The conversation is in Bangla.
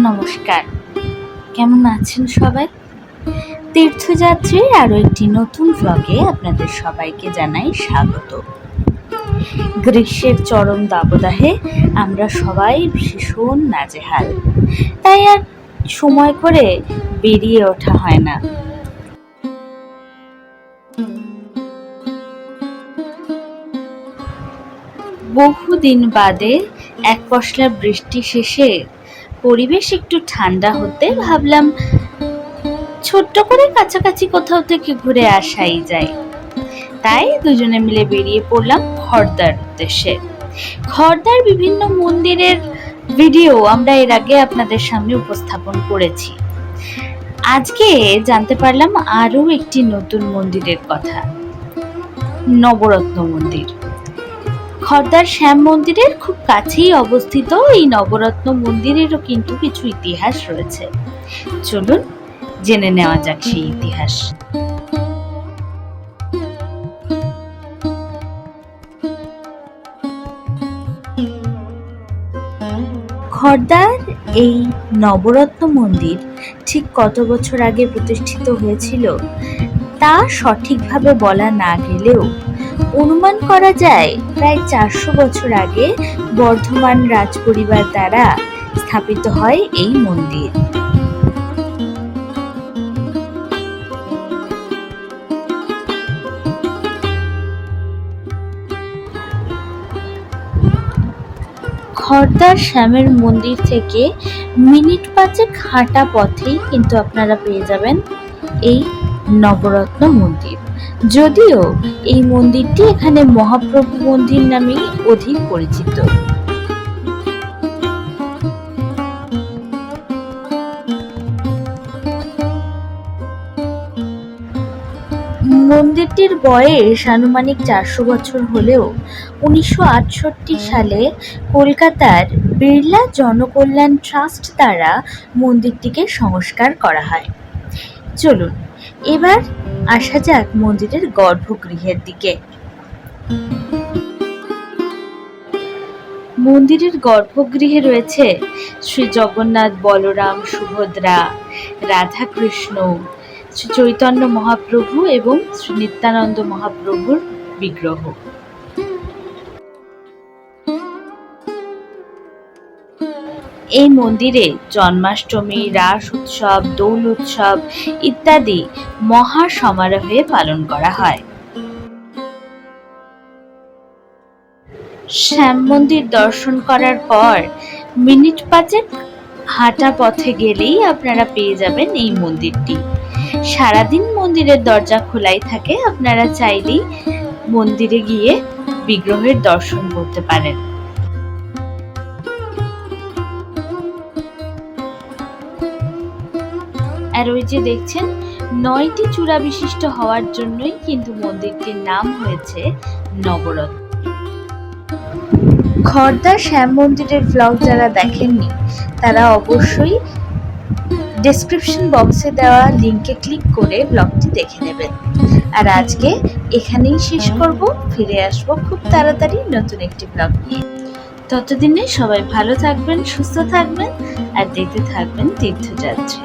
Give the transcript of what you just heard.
নমস্কার, কেমন আছেন সবাই? তীর্থযাত্রীর আরও একটি নতুন ভ্লগে আপনাদের সবাইকে জানাই স্বাগত। গ্রীষ্মের চরম দাবদাহে আমরা সবাই ভীষণ নাজেহাল, তাই আর সময় করে বেরিয়ে ওঠা হয় না। বহুদিন বাদে এক পশলা বৃষ্টি শেষে পরিবেশ একটু ঠান্ডা হতে ভাবলাম ছোট্ট করে কাছাকাছি কোথাও থেকে ঘুরে আসাই যায়। তাই দুজনে মিলে বেরিয়ে পড়লাম খড়দার উদ্দেশ্যে। খড়দার বিভিন্ন মন্দিরের ভিডিও আমরা এর আগে আপনাদের সামনে উপস্থাপন করেছি। আজকে জানতে পারলাম আরও একটি নতুন মন্দিরের কথা, নবরত্ন মন্দির। খড়দার শ্যাম মন্দিরের খুব কাছেই অবস্থিত এই নবরত্ন মন্দিরেরও কিন্তু কিছু ইতিহাস রয়েছে। চলুন জেনে নেওয়া যাক সেই ইতিহাস। খড়দার এই নবরত্ন মন্দির ঠিক কত বছর আগে প্রতিষ্ঠিত হয়েছিল তা সঠিকভাবে বলা না গেলেও অনুমান করা যায় প্রায় 400 বছর আগে বর্ধমান রাজপরিবার দ্বারা স্থাপিত হয় এই মন্দির। খড়দার শ্যামের মন্দির থেকে মিনিট 5 হাঁটা পথেই কিন্তু আপনারা পেয়ে যাবেন এই নবরত্ন মন্দির। যদিও এই মন্দিরটি এখানে মহাপ্রভু মন্দির নামেই অধিক পরিচিত। মন্দিরটির বয়স আনুমানিক 400 বছর হলেও 1968 সালে কলকাতার বিড়লা জনকল্যাণ ট্রাস্ট দ্বারা মন্দিরটিকে সংস্কার করা হয়। চলুন এবার আসা যাক মন্দিরের গর্ভগৃহের দিকে। মন্দিরের গর্ভগৃহে রয়েছে শ্রী জগন্নাথ, বলরাম, সুভদ্রা, রাধাকৃষ্ণ, শ্রী চৈতন্য মহাপ্রভু এবং শ্রী নিত্যানন্দ মহাপ্রভুর বিগ্রহ। এই মন্দিরে জন্মাষ্টমী, রাস উৎসব, দোল উৎসব ইত্যাদি মহা সমারোহে পালন করা হয়। শ্যাম মন্দির দর্শন করার পর মিনিট 5 হাঁটা পথে গেলেই আপনারা পেয়ে যাবেন এই মন্দিরটি। সারাদিন মন্দিরের দরজা খোলাই থাকে, আপনারা চাইলেই মন্দিরে গিয়ে বিগ্রহের দর্শন করতে পারেন। আর ওই যে দেখছেন 9টি চূড়া বিশিষ্ট হওয়ার জন্যই কিন্তু মন্দিরটির নাম হয়েছে নবরত্ন। খড়দার শ্যাম মন্দিরের ব্লগ যারা দেখেননি তারা অবশ্যই ডেসক্রিপশন বক্সে দেওয়া লিংকে ক্লিক করে ব্লগটি দেখে নেবেন। আর আজকে এখানেই শেষ করব, ফিরে আসবো খুব তাড়াতাড়ি নতুন একটি ব্লগ নিয়ে। ততদিনে সবাই ভালো থাকবেন, সুস্থ থাকবেন আর দেখতে থাকবেন তীর্থযাত্রী।